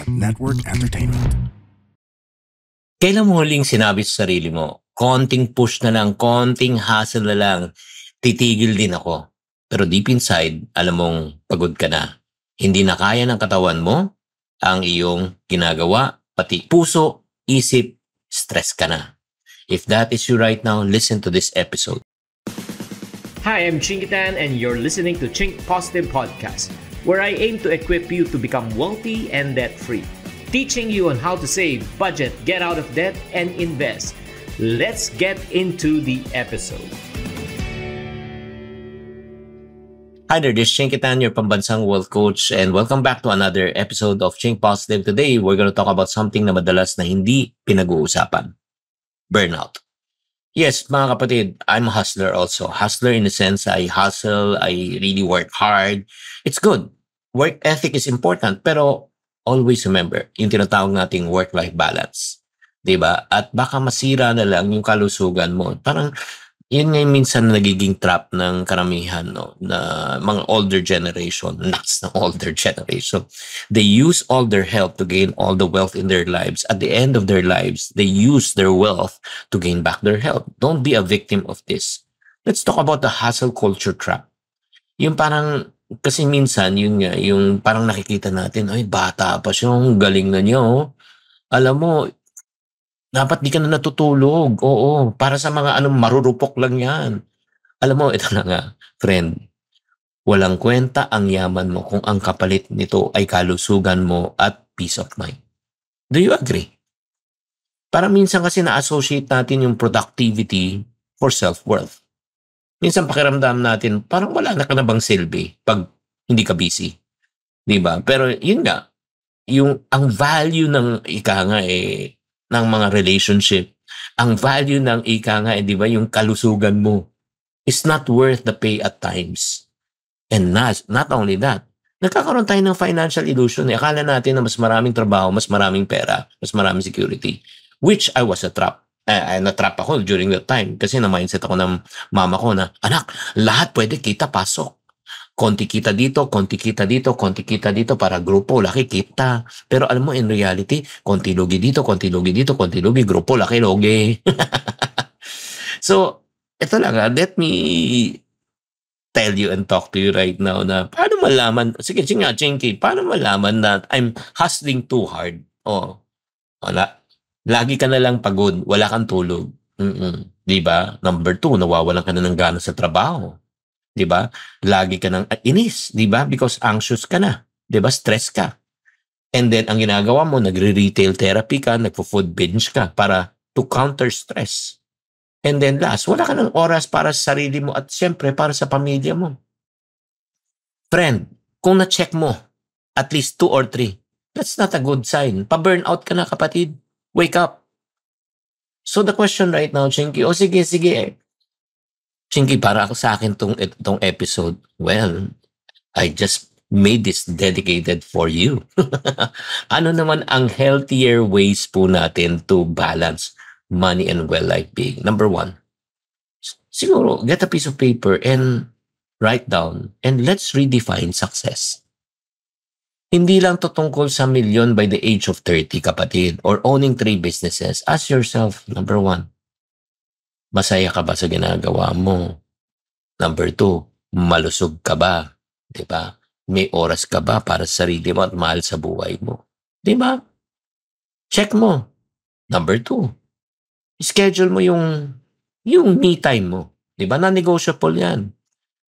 Network Entertainment. Kailan mo huling sinabi sa sarili mo, konting push na lang, konting hustle na lang, titigil din ako. Pero deep inside, alam mong pagod ka na. Hindi na kaya ng katawan mo ang iyong ginagawa, pati puso, isip, stress ka na. If that is you right now, listen to this episode. Hi, I'm Chinkitan and you're listening to Chink Positive Podcast, where I aim to equip you to become wealthy and debt-free. Teaching you on how to save, budget, get out of debt, and invest. Let's get into the episode. Hi there, this is Chinkitan, your pambansang wealth coach, and welcome back to another episode of Chink Positive. Today, we're going to talk about something na madalas na hindi pinag-uusapan. Burnout. Yes, mga kapatid, I'm a hustler also. Hustler in the sense I hustle, I really work hard. It's good. Work ethic is important, pero always remember, yung tinatawag nating work-life balance. Diba? At baka masira na lang yung kalusugan mo. Parang, yun nga minsan nagiging trap ng karamihan, no? Na mga older generation, nuts ng older generation. They use all their health to gain all the wealth in their lives. At the end of their lives, they use their wealth to gain back their health. Don't be a victim of this. Let's talk about the hustle culture trap. Yung parang, kasi minsan, yun nga, yung parang nakikita natin, ay, bata pa siya, galing na niya, oh. Alam mo, dapat di ka na natutulog. Oo, para sa mga marurupok lang yan. Alam mo, ito na nga, friend. Walang kwenta ang yaman mo kung ang kapalit nito ay kalusugan mo at peace of mind. Do you agree? Para minsan kasi na-associate natin yung productivity for self-worth. Minsan pakiramdam natin, parang wala na ka na bang silbi pag hindi ka busy. Diba? Pero yun nga, ang value ng ika nga ng mga relationship, ang value ng ika nga di ba, yung kalusugan mo is not worth the pay at times. And not only that, nagkakaroon tayo ng financial illusion. Akala natin na mas maraming trabaho, mas maraming pera, mas maraming security, which I was a trap. Na-trap ako during that time kasi na-mindset ako ng mama ko na, anak, lahat pwede kita pasok. Konti kita dito, konti kita dito, konti kita dito para grupo, laki kita. Pero alam mo, in reality, konti lugi dito, konti lugi dito, konti lugi, grupo, laki lugi. So, ito lang let me tell you and talk to you right now na paano malaman, sige nga, Chinky, paano malaman na I'm hustling too hard? Wala. Lagi ka na lang pagod, wala kang tulog. Diba? Number 2, nawawalan ka na ng gana sa trabaho. Diba? Lagi ka ng inis, diba? Because anxious ka na. Diba? Stress ka. And then, ang ginagawa mo, nagre-retail therapy ka, nagpo-food binge ka para to counter stress. And then last, wala ka ng oras para sa sarili mo at siyempre para sa pamilya mo. Friend, kung na-check mo at least 2 or 3, that's not a good sign. Pa-burnout ka na, kapatid. Wake up. So the question right now, Chinky, sige. Chinky, para sa akin itong episode, well, I just made this dedicated for you. Ano naman ang healthier ways po natin to balance money and well-life being? Number 1, siguro, get a piece of paper and write down and let's redefine success. Hindi lang to tungkol sa milyon by the age of 30, kapatid, or owning 3 businesses. Ask yourself, number 1, masaya ka ba sa ginagawa mo? Number 2, malusog ka ba? Diba? May oras ka ba para sa sarili mo at mahal sa buhay mo? Diba? Check mo. Number 2, schedule mo yung me time mo. Diba? Non-negotiable yan.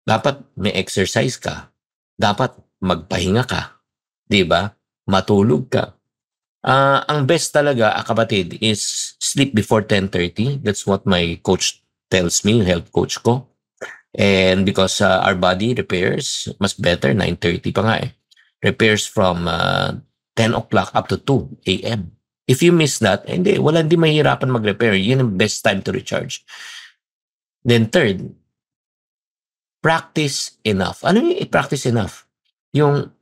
Dapat may exercise ka. Dapat magpahinga ka. Diba? Matulog ka. Ang best talaga, kapatid, is sleep before 10:30. That's what my coach tells me, health coach ko. And because our body repairs, mas better, 9:30 pa nga repairs from 10 o'clock up to 2 a.m. If you miss that, hindi mahirapan mag-repair. Yun ang best time to recharge. Then third, practice enough. Ano yung i-practice enough? Yung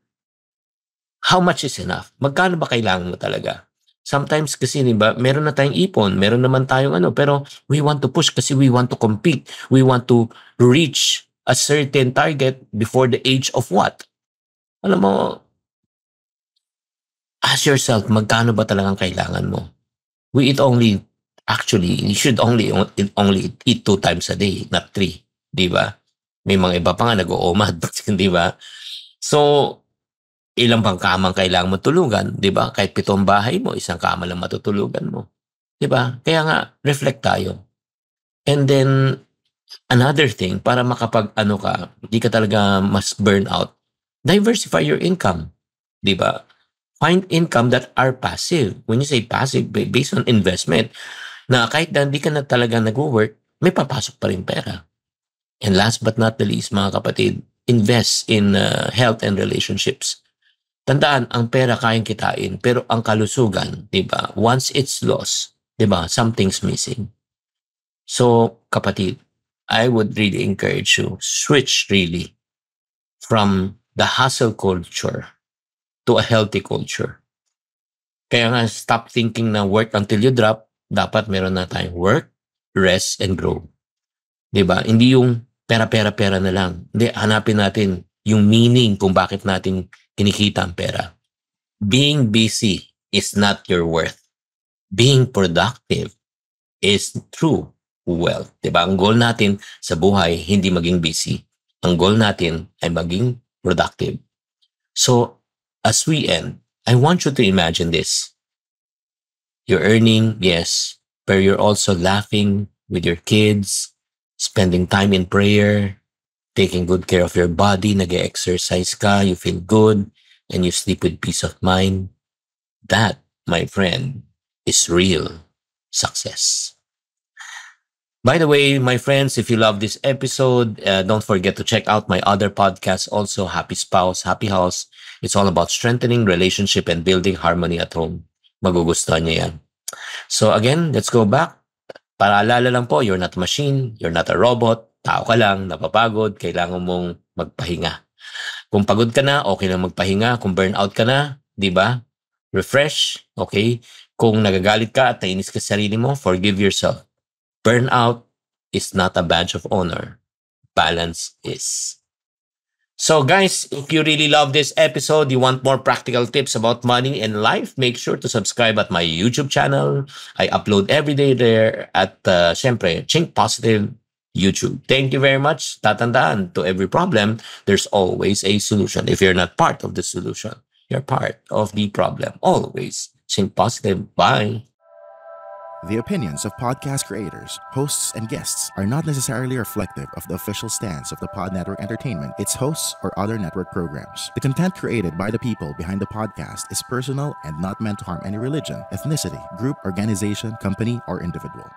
how much is enough? Magkano ba kailangan mo talaga? Sometimes kasi, diba, meron na tayong ipon, meron naman tayong pero we want to push kasi we want to compete. We want to reach a certain target before the age of what? Alam mo, ask yourself, magkano ba talagang kailangan mo? You should only eat 2 times a day, not 3. Di ba? May mga iba pa nga nag-uumad. Di ba? So, ilang bang kamang kailangan mo tulugan? Di ba? Kahit 7 bahay mo, 1 kama lang matutulugan mo. Di ba? Kaya nga, reflect tayo. And then, another thing, para makapag-ano ka, hindi ka talaga mas burn out, diversify your income. Di ba? Find income that are passive. When you say passive, based on investment, na kahit na hindi ka na talaga nag-work, may papasok pa rin pera. And last but not the least, mga kapatid, invest in health and relationships. Tandaan, ang pera kayang kitain, pero ang kalusugan, di ba? Once it's lost, di ba? Something's missing. So, kapatid, I would really encourage you, switch really from the hustle culture to a healthy culture. Kaya nga, stop thinking na work until you drop. Dapat meron na tayong work, rest, and grow. Diba? Hindi yung pera na lang. Hindi, hanapin natin yung meaning kung bakit natin kinikita ang pera. Being busy is not your worth. Being productive is true wealth. Diba? Ang goal natin sa buhay, hindi maging busy. Ang goal natin ay maging productive. So, as we end, I want you to imagine this. You're earning, yes, but you're also laughing with your kids, spending time in prayer, taking good care of your body, nag-exercise ka, you feel good, and you sleep with peace of mind. That, my friend, is real success. By the way, my friends, if you love this episode, don't forget to check out my other podcasts also, Happy Spouse, Happy House. It's all about strengthening relationship and building harmony at home. Magugustuhan niya yan. So again, let's go back. Para alala lang po, you're not a machine, you're not a robot, tao ka lang, napapagod, kailangan mong magpahinga. Kung pagod ka na, okay lang magpahinga. Kung burnout ka na, di ba? Refresh, okay? Kung nagagalit ka at nainis ka sa sarili mo, forgive yourself. Burnout is not a badge of honor. Balance is. So guys, if you really love this episode, you want more practical tips about money and life, make sure to subscribe at my YouTube channel. I upload every day there at, syempre, Chink Positive YouTube. Thank you very much. Tatandaan, to every problem, there's always a solution. If you're not part of the solution, you're part of the problem. Always. Chink Positive. Bye. The opinions of podcast creators, hosts, and guests are not necessarily reflective of the official stance of the Pod Network Entertainment, its hosts, or other network programs. The content created by the people behind the podcast is personal and not meant to harm any religion, ethnicity, group, organization, company, or individual.